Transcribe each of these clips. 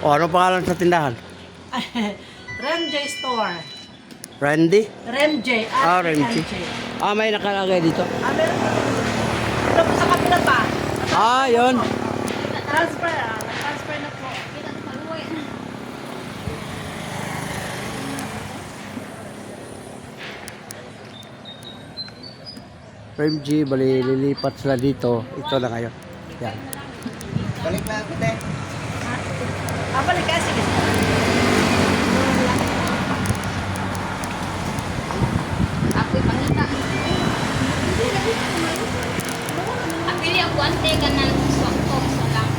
O, ano pangalan sa tindahan? Remj Store. Randy? Remj. Remji. May nakalagay dito. Meron pa. Ano po sa kapila pa? Yun. Transfer. Transfer na po. Ramji, bali lilipat sila dito. Ito na ngayon. Yan. Balik na ako, te. Balik ka, sige. Ako'y pangita. Apili ako ante ka na swak ko isa lang.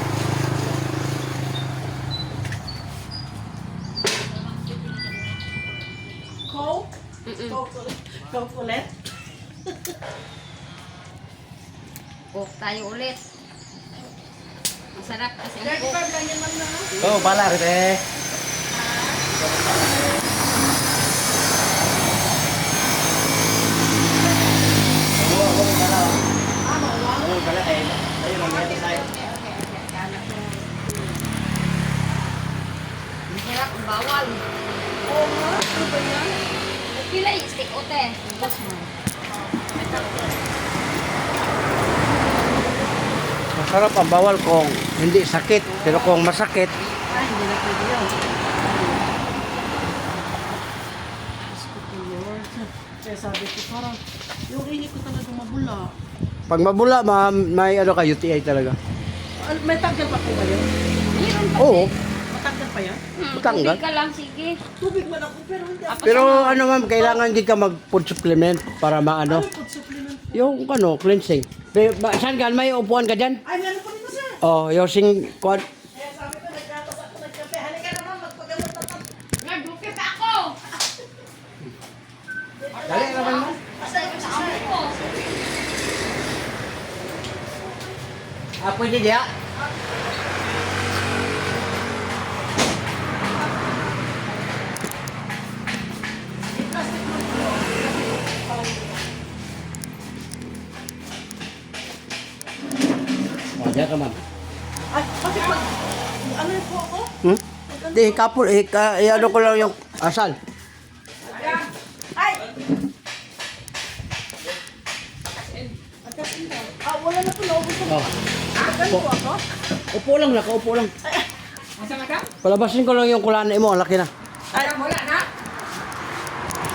Coke? Coke ulit? Coke tayo ulit. Masarap kasi ang 35 Coke. lang yan lang na. Oh, pala kita. Masarap ang bawal. Oo nga, ano ba yan? Pila yung stick o te? Boss mo. Masarap ang bawal kung hindi sakit. Pero kung masakit, Ay, hindi na pwede yun. Diyos ko po, Lord. Kaya sabi ko, parang yung ihi ko talaga mabula. pag mabula, may ano ka, UTI talaga. May tanggal pa po ba yun? Meron pa. Oo. Matanggal pa yan? Matanggal? Tubig ka lang, sige. Tubig man ako, pero hindi ako. Pero ano ma'am, kailangan din ka mag-food supplement para maano. Ano food supplement po? Yung ano, cleansing. Saan ka? May upuan ka dyan? Ay, meron po dito, sir. Oh, using quad. Kaya sabi ko, nagkatas ako, nagkape. Halika naman, magpagamot na tayo. Nagduki pa ako. Dali naman mo. Basta ikaw si Amo sir. ko. Pwede diya? Oh, diya ka ma'am. Ay, bakit ba? Ano yun po ako? Di, kapul, ano ko lang yung asal. Ay! Wala na po, naubos ko. Oh. Ganun po ako? Upo lang, nakaupo lang. Palabasin ko lang yung kulana mo, ang laki na. Ay, wala na?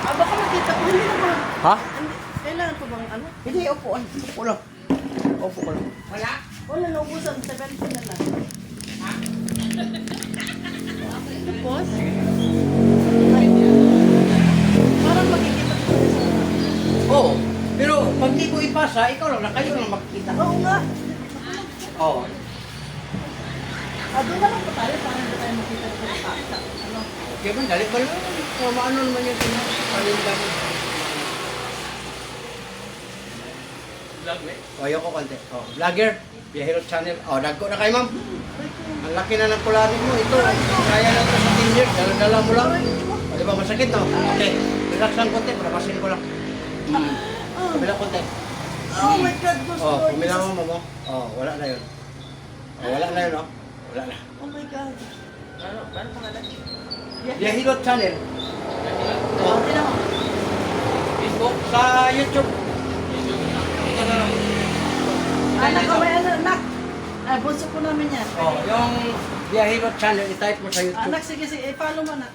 Baka makita ko, hindi naman. Ha? Kailangan po bang ano? Hindi, upuan. Upo lang. Upo ko lang. Wala, naubusan. 70 na lang. Tapos? Ay, parang makikita ko sa... Oo. Pero pag di ko ipasa, ikaw lang, kayo lang makikita. Oo nga. Oo. Doon na lang po tayo para hindi tayo makita ko sa paksa. Ano? Okay man, dali ba lang? Maano naman yung paninda mo. O, ayoko konti. O, vlogger, Biyahero Channel. O, dagko na kayo, ma'am. Ang laki na ng kulanin mo. Ito, kaya lang ito sa 10 years. Dala-dala mo lang. O, di ba, masakit, no? Okay, relax lang konti. Palabasin ko lang. Kumila konti. Oh my God, gusto O, ko. kumila mo. O, wala na yun. O, wala na yun, no? Wala na. Oh my God. Biyahero Channel. O, Hindi na. Facebook, sa YouTube. Ito na lang. Anak ko, may anak. Ay, bunso ko namin yan. Oh, yung Biyahero Channel, i-type mo sa YouTube. Anak, sige, sige. Follow mo na.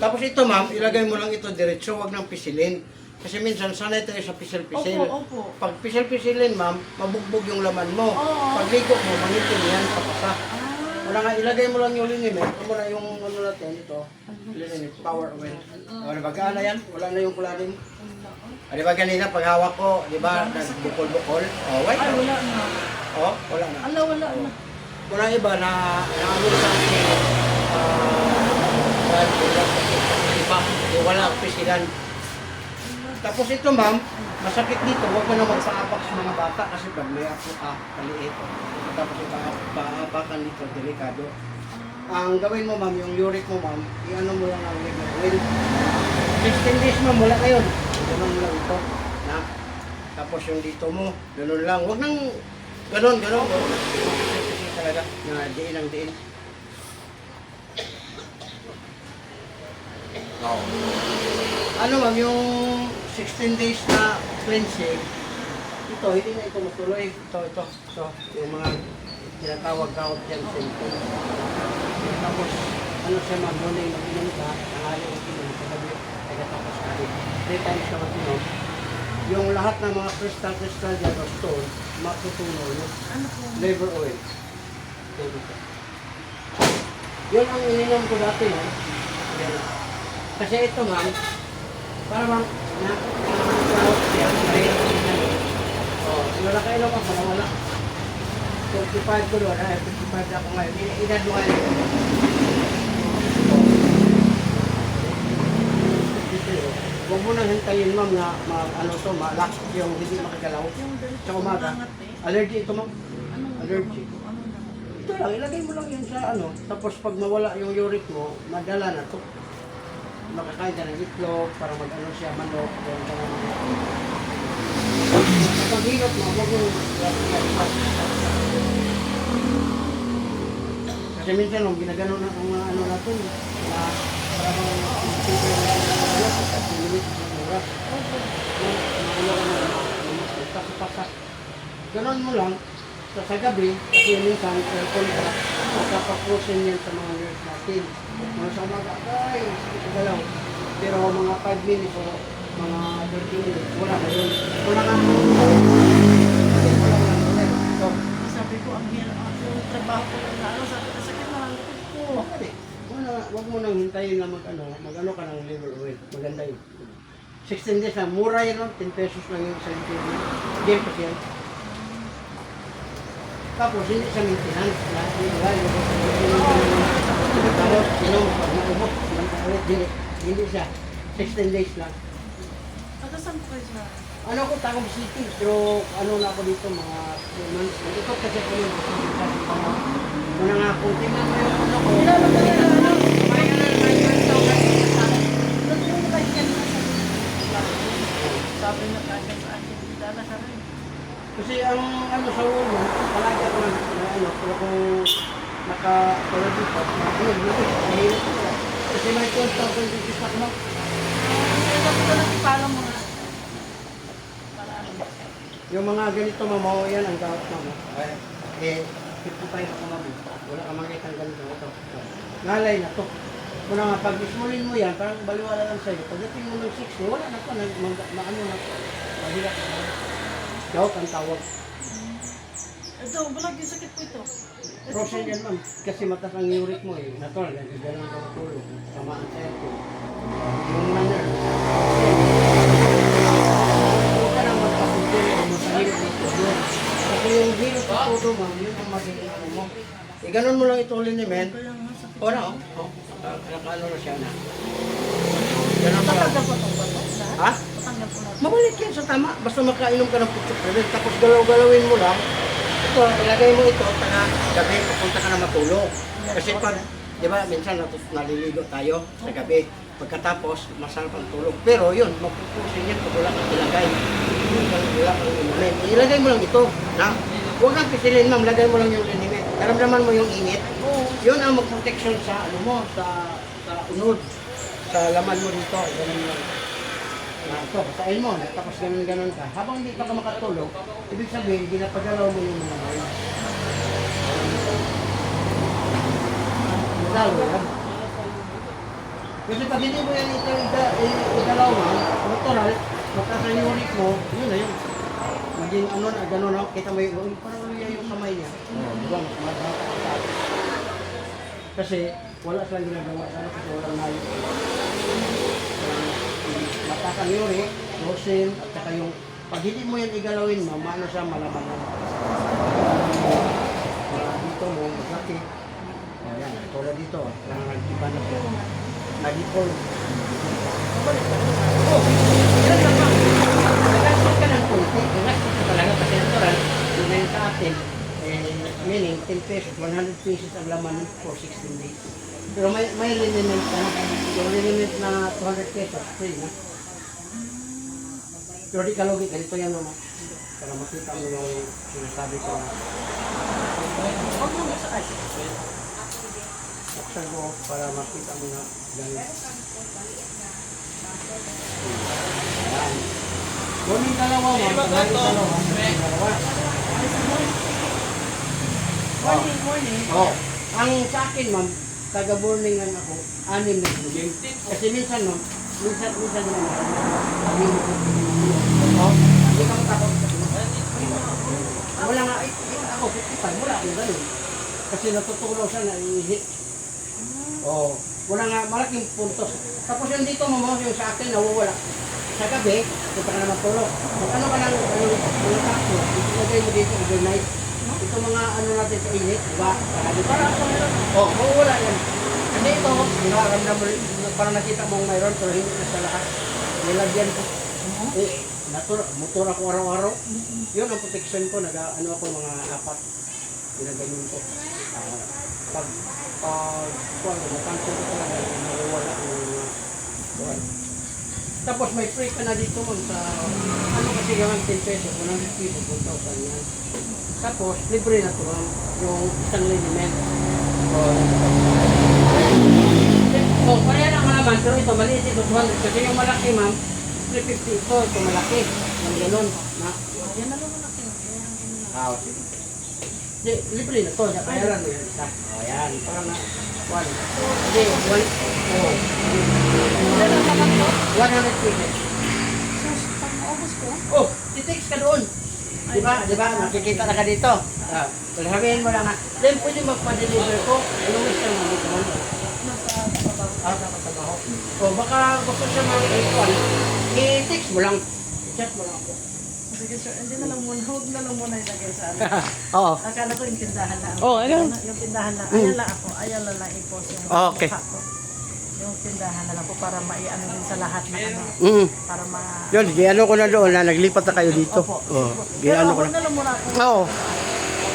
Tapos ito ma'am, ilagay mo lang ito diretso, wag nang pisilin. Kasi minsan sanay tayo sa pisil-pisil. Opo, opo. Pag pisil-pisilin ma'am, mabugbog yung laman mo. Oo. Pag ligo mo, mangitim yan, papasa. Wala nga, ilagay mo lang yung linimit. Ito mo na yung ano natin, ito. Linimit, power oil. O, nabagana na yan, wala na yung kulanin. Di ba ganina, pag hawak ko, di ba, nagbukol-bukol? O, white. Ay, wala na. O, wala na. Ala, wala na. Wala iba na ano sa iba, wala pisilan. Tapos ito ma'am, masakit dito, huwag mo na magpaapak sa mga bata kasi pag may ako kaliit. Tapos ipaapakan dito, delikado. Ang gawin mo ma'am, yung uric mo ma'am, i-ano mo lang ang oil. 16 days ma'am, wala na yun. Ganun mo lang ito. Na? Tapos yung dito mo, ganun lang. Huwag nang ganun. Talaga, na diin ang diin. Oo. Ano ma'am, yung 16 days na cleansing, ito, hindi na ito matuloy. Ito. Yung mga tinatawag-tawag dyan symptoms. Tapos, ano siya ma'am, muna yung mag-inom ka, tanghali yung inom, kagabi, tapos kari. 3 times na mag-inom. Yung lahat ng mga crystal dyan o stone, matutunaw yun. Ano po? Liver oil. Yun ang ininom ko dati, no? Yan. Kasi ito ma'am, para bang na-out siya, oh, wala kayo lang ako, wala. 45 ko doon, 55 na ako ngayon. Edad mo ngayon. Huwag mo nang hintayin ma'am na ano to, malak yung hindi makagalaw. Yung ganito Sa umaga. umangat eh. Allergy ito ma'am. Anong Allergy. Ano na? Ito lang, ilagay mo lang yan sa ano. Tapos pag mawala yung uric mo, madala na to. Makakain ka ng itlog para mag-ano siya, manok. Pag hirap mo, huwag mo kasi minsan nung ginagano na ang mga ano natin, na parang ganon mo lang sa gabi, kasi minsan aircon ka, magkapaprusin yan sa mga nerves natin. Mga sa umaga, ay, sakit sa galaw. Pero mga 5 minutes o mga 30 minutes, wala na yun. Wala nga mo. So, Sabi ko, ang hirap yung trabaho ko lang na ano, sabi ko, sakit na ang likod ko. Huwag mo nang hintayin na mag-ano ka ng liver oil. Maganda yun. 16 days na, mura yun, no? 10 pesos lang yung isang kilo. Game pa siya. Tapos hindi sa maintenance na tapos pag naubos, ulit, hindi siya. 16 days lang. Taga saan po kayo sa? Ano ko, Tacom City, pero ano na ako dito, mga 2 months. Ikot kasi ako yung muna nga kung tingnan mo yung ano ko. Kilala ko yan, ano? Kaya na, Natulong ko kayo kanina sa sabi na kanya sa akin, dala ka rin. kasi ang ano sa ulo, palagi ako na ano, pero kung naka-tulad dito, mahirap ko. Kasi may 12,000 rupees ako na. Kaya ko lang ipala mo nga. Para ano. Yung mga ganito mamaw, yan ang gawat mo. Eh, 55 ako mami. Wala ka makita ang ganito. Ito. Ngalay na to. Kung nga, pag ismulin mo yan, parang baliwala lang sa'yo. Pagdating mo ng 60, wala na to. Maano na to. Mahirap na. Gawat ang tawag. Ito, bulag yung sakit ko ito. Frozen yan ma'am. Kasi matas ang uric mo eh. Natural, ganun ang tulog. Samaan sa'yo to. Yung manner. Huwag ka nang magpapuntin o masahirap dito. Kasi yung hirap sa todo ma'am, yun ang magiging ano mo. Eh, ganun mo lang itong liniment. Kaya nga sakit. O na, o. Nakano na siya na. Ganun mo lang. Tatanggal ko itong bato. Ha? Tatanggal ko na. Mabalik yan sa tama. Basta makainom ka ng putik. Tapos galaw-galawin mo lang. Ito, ilagay mo ito, taka gabi, papunta ka na matulog. Kasi pag, di ba, minsan naliligo tayo sa gabi. Pagkatapos, masarap ang tulog. Pero yun, mapupusin yan pag wala kang ilagay. Wala kang inumin. Ilagay mo lang ito. Na, huwag kang pisilin ma'am, lagay mo lang yung liniment. Naramdaman mo yung init. Yun ang mag-protection sa, ano mo, sa unod. Sa laman mo dito. Ganun lang. Na ito, pasain mo, tapos ganun-ganun ka. Habang hindi pa ka makatulog, ibig sabihin, ginapagalaw mo yung mga ngayon. Lalo yan. Kasi pag hindi mo yan igalaw man, natural, magkasa yung uric mo, yun na yun. Maging ano na, gano'n na, kita mo yung, parang uliya yung kamay niya. Diba, mas madhaka. Kasi wala silang ginagawa sana kasi walang nayo. Matakang uric, rosin, at saka yung, pag hindi mo yan igalawin mo, maano siya malaman na. Dito mo, maglaki. Ayan, tulad dito, iba na po. Nag-ipol. Oh, yan lang ba? Nag-asip ka ng kunti. Nag-asip ka talaga kasi natural. Yun na yun sa atin. Meaning, 10 pesos, 100 pesos ang laman for 16 days. Pero may liniment ka na. Yung liniment na 200 pesos, free na. Pero di ka logi, ganito yan naman. Para makita mo yung sinasabi ko na. Huwag mo sa ay. Buksan ko para makita mo na ganun. Ayan. Kunin dalawa, ma'am. Kunin dalawa. Morning, morning. Oh. Ang sa akin, ma'am, taga-burningan ako, 6 na tubig. Kasi minsan, ma'am, minsan naman, oh, hindi ka matakot. Wala nga, ako, 55, wala akong ganun. Kasi natutulaw siya na ihi. Oh, wala nga, malaking puntos. Tapos yung dito, ma'am, yung sa akin, nawawala. Sa gabi, ito pa ka naman tulog. Kung ano ka lang, mga takbo, ilagay mo dito overnight. Ito mga ano natin sa init, diba? Para ako meron. Oh, wala yan. Kasi ito, nakaramdam mo rin, parang nakita mong mayroon, pero hindi na sa lahat. Nilagyan ko. Eh, motor ako araw-araw. Yun ang protection ko, ano ako mga 4. Ginagayon ko. Pag matansin ko talaga, nawawala ang mga buwan. Tapos may free ka na dito ma'am sa, ano kasi yung 10 pesos, 100 pesos, 1,000 yan. Tapos, libre na ito ma'am, yung isang liniment. Oh, pareha lang naman, pero ito maliit ito, 200. Kasi yung malaki ma'am, 350 ito malaki. Yung ganun. Na, Yan na naman ako. sige. Di, libre na ito, kaya lang yan isa. O yan, parang na, 1. Hindi, 100 pesos. Sus, pang-ubos ko. Oh, titext ka doon. Diba, nakikita na ka dito. Sabihin mo lang na, then pwede magpa-deliver ko. Anong gusto mo dito man? Nakatrabaho. O baka gusto siya mag-ikuan. I-text mo lang. I-chat mo lang ako. Sige sir, hindi na lang muna. Huwag na lang muna ilagay sa ano. Oo. Akala ko yung tindahan na. Oh, ano? Yung tindahan na. Ayan lang ako. Ayan lang i-post yung Okay. mukha ko. Yung tindahan na lang po para maiano din sa lahat na ano. Para ma... Yun, giano ko na doon na naglipat na kayo dito. Opo. Oh, Pero giano ko huwag na. na lang muna ako. Oo.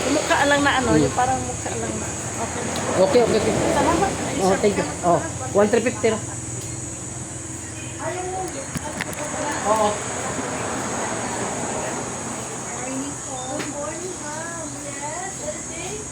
Yung mukha lang na ano. Yung parang mukha lang na. Okay. Okay. Salamat. Oh, thank you. Oh, 1,350 na. Oo. Good morning, ma'am. Yes, everything.